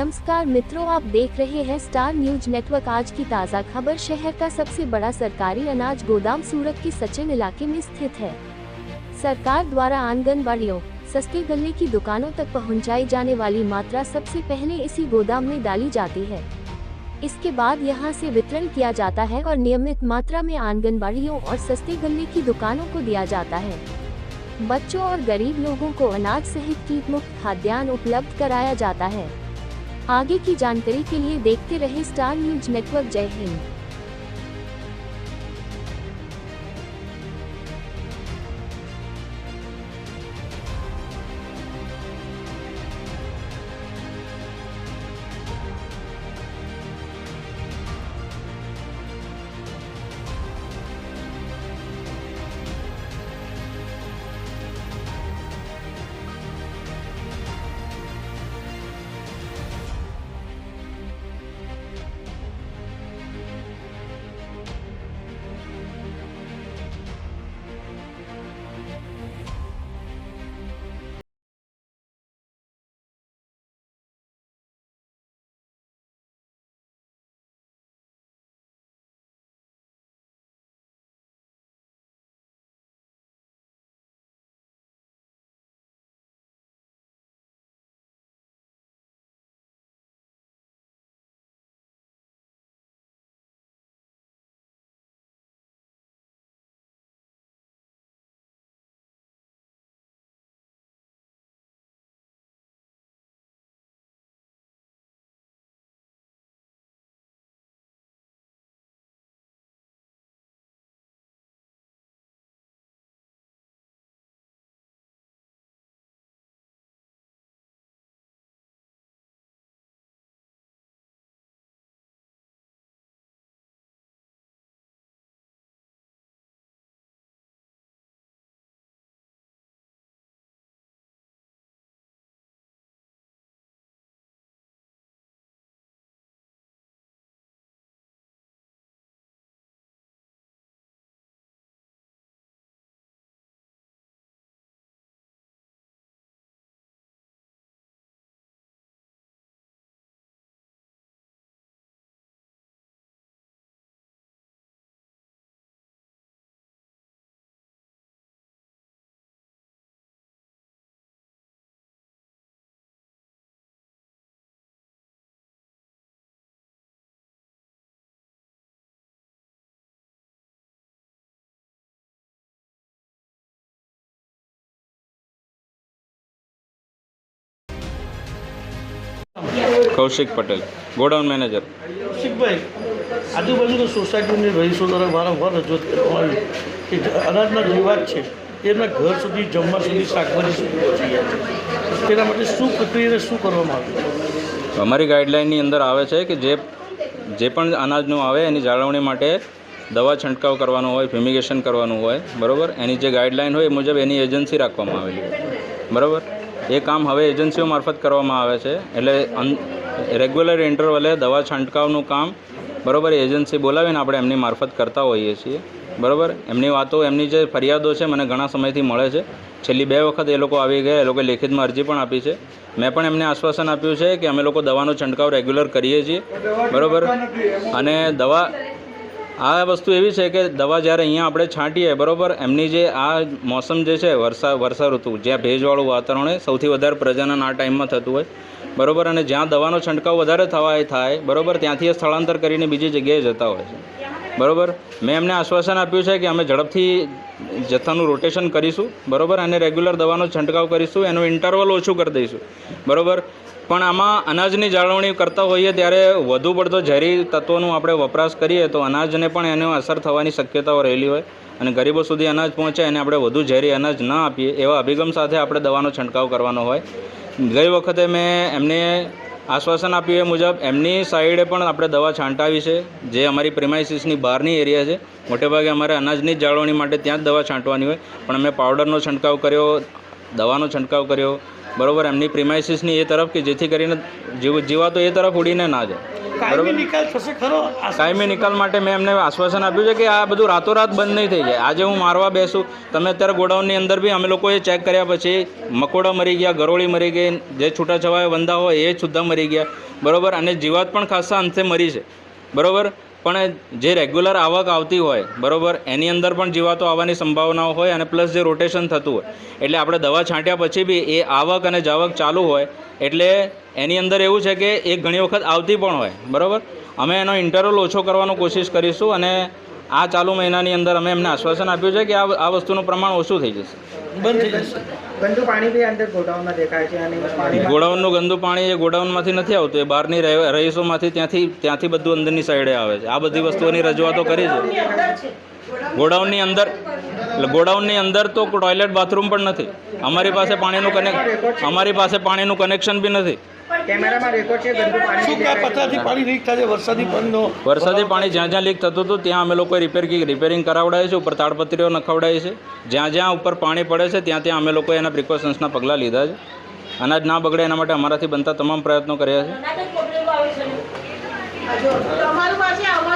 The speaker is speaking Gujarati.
नमस्कार मित्रों, आप देख रहे हैं स्टार न्यूज नेटवर्क। आज की ताज़ा खबर, शहर का सबसे बड़ा सरकारी अनाज गोदाम सूरत के सचिन इलाके में स्थित है। सरकार द्वारा आंगनबाड़ियों, सस्ते गल्ले की दुकानों तक पहुंचाई जाने वाली मात्रा सबसे पहले इसी गोदाम में डाली जाती है। इसके बाद यहां से वितरण किया जाता है और नियमित मात्रा में आंगनबाड़ियों और सस्ते गल्ले की दुकानों को दिया जाता है। बच्चों और गरीब लोगों को अनाज सहित कीट मुक्त खाद्यान्न उपलब्ध कराया जाता है। आगे की जानकारी के लिए देखते रहे स्टार न्यूज नेटवर्क। जय हिंद। Kaushik Patel, godown manager. કૌશિકભાઈ, આજુબાજુની સોસાયટીની રહીશો દ્વારા વારંવાર રજૂઆત કરવામાં આવી કે અનાજના વિવાદ છે એમના ઘર સુધી જમવા સુધી શાકભાજી સુધી પહોંચી ગયા છે, તેના માટે શું પ્રક્રિયા શું કરવામાં આવે? અમારી ગાઈડલાઇનની અંદર આવે છે કે જે પણ અનાજનું આવે એની જાળવણી માટે દવા છંટકાવ કરવાનો હોય, ફ્યુમિગેશન કરવાનું હોય, બરાબર, એની જે ગાઈડલાઇન હોય એ મુજબ એની એજન્સી રાખવામાં આવેલી હોય, બરાબર। એ કામ હવે એજન્સીઓ મારફત કરવામાં આવે છે, એટલે રેગ્યુલર ઇન્ટરવલે દવા છંટકાવનું કામ, બરાબર, એજન્સી બોલાવીને આપણે એમની મારફત કરતા હોઈએ છીએ, બરાબર। એમની વાતો, એમની જે ફરિયાદો છે મને ઘણા સમયથી મળે છે। છેલ્લી 2 વખત એ લોકો આવી ગયા, એ લોકોએ લેખિતમાં અરજી પણ આપી છે। મેં પણ એમને આશ્વાસન આપ્યું છે કે અમે લોકો દવાનો છંટકાવ રેગ્યુલર કરીએ છીએ, બરાબર। અને દવા, આ વસ્તુ એવી છે કે દવા જ્યારે અહીંયા આપણે છાંટીએ, બરાબર, એમની જે આ મોસમ જે છે વર્ષા ઋતુ, જ્યાં ભેજવાળું વાતાવરણ હોય, સૌથી વધારે પ્રજનન આ ટાઈમમાં થતું હોય, બરાબર, અને જ્યાં દવાનો છંટકાવ વધારે થાય, બરાબર, ત્યાંથી એ સ્થળાંતર કરીને બીજી જગ્યાએ જતા હોય છે, બરાબર। મેં એમને આશ્વાસન આપ્યું છે કે અમે ઝડપથી જથ્થાનું રોટેશન કરીશું, બરાબર, અને રેગ્યુલર દવાનો છંટકાવ કરીશું, એનું ઇન્ટરવલ ઓછું કરી દઈશું, બરાબર। પણ આમાં અનાજની જાળવણી કરતા હોઈએ ત્યારે વધુ પડતો ઝેરી તત્વોનું આપણે વપરાશ કરીએ તો અનાજને પણ એનો અસર થવાની શક્યતાઓ રહેલી હોય અને ગરીબો સુધી અનાજ પહોંચે અને આપણે વધુ ઝેરી અનાજ ન આપીએ એવા અભિગમ સાથે આપણે દવાનો છંટકાવ કરવાનો હોય। ગઈ વખતે મેં એમને આશ્વાસન આપ્યું એ મુજબ એમની સાઈડે પણ આપણે દવા છાંટાવી છે, જે અમારી પ્રિમાઇસીસની બહારની એરિયા છે, મોટેભાગે અમારે અનાજની જ જાળવણી માટે ત્યાં જ દવા છાંટવાની હોય, પણ અમે પાવડરનો છંટકાવ કર્યો, દવાનો છંટકાવ કર્યો, બરાબર, એમની પ્રિમાઇસીસની એ તરફ કે જેથી કરીને જીવાતો એ તરફ ઉડીને ના જાય. કાયમી નિકાલ થશે ખરો? કાયમી નિકાલ માટે મેં એમને આશ્વાસન આપ્યું છે કે આ બધું રાતોરાત બંધ નહીં થઈ જાય. આજે હું મારવા બેસું, તમે અત્યારે ગોડાઉનની અંદર બી અમે લોકોએ ચેક કર્યા પછી મકોડા મરી ગયા, ગરોળી મરી ગઈ, જે છૂટાછવાયા વંદા હોય એ સુદ્ધા મરી ગયા, બરાબર, અને જીવાત પણ ખાસા અંશે મરી છે, બરાબર. પણ જે રેગ્યુલર આવક આવતી હોય, બરાબર, એની અંદર પણ જીવાતો આવવાની સંભાવનાઓ હોય અને પ્લસ જે રોટેશન થતું હોય, એટલે આપણે દવા છાંટ્યા પછી બી એ આવક અને જાવક ચાલુ હોય, એટલે એની અંદર એવું છે કે એ ઘણી વખત આવતી પણ હોય, બરાબર. અમે એનો ઇન્ટરવલ ઓછો કરવાનો કોશિશ કરીશું અને આ ચાલુ મહિનાની અંદર અમે એમને આશ્વાસન આપ્યું છે કે આ વસ્તુનું પ્રમાણ ઓછું થઈ જશે. બંધ થઈ જશે. ગંદુ પાણી બી અંદર ગોડાઉનમાં દેખાય છે અને પાણીમાં ગોડાઉનનું ગંદુ પાણી એ ગોડાઉનમાંથી નથી આવતું, એ બહારની રહીશોમાંથી ત્યાંથી બધું અંદરની સાઈડે આવે છે. આ બધી વસ્તુઓની રજૂઆતો કરી છે. ગોડાઉનની અંદર તો ટોયલેટ બાથરૂમ પણ નથી. અમારી પાસે પાણીનું કનેક્શન બી નથી. કેમેરામાં રેકોર્ડ છે ગંદુ પાણી શું કે પથરાથી પાણી લીક થાય છે? વરસાદી પાણી જ્યાં જ્યાં લીક થતું હતું ત્યાં અમે લોકોએ રિપેરિંગ કરાવડાય છે, ઉપર તાડપત્રીઓ નખાવડાય છે. જ્યાં ઉપર પાણી પડે છે ત્યાં અમે લોકોએ એના પ્રિકોશન્સના પગલાં લીધા છે. અનાજ ના બગડે એના માટે અમારાથી બનતા તમામ પ્રયત્નો કર્યા છે.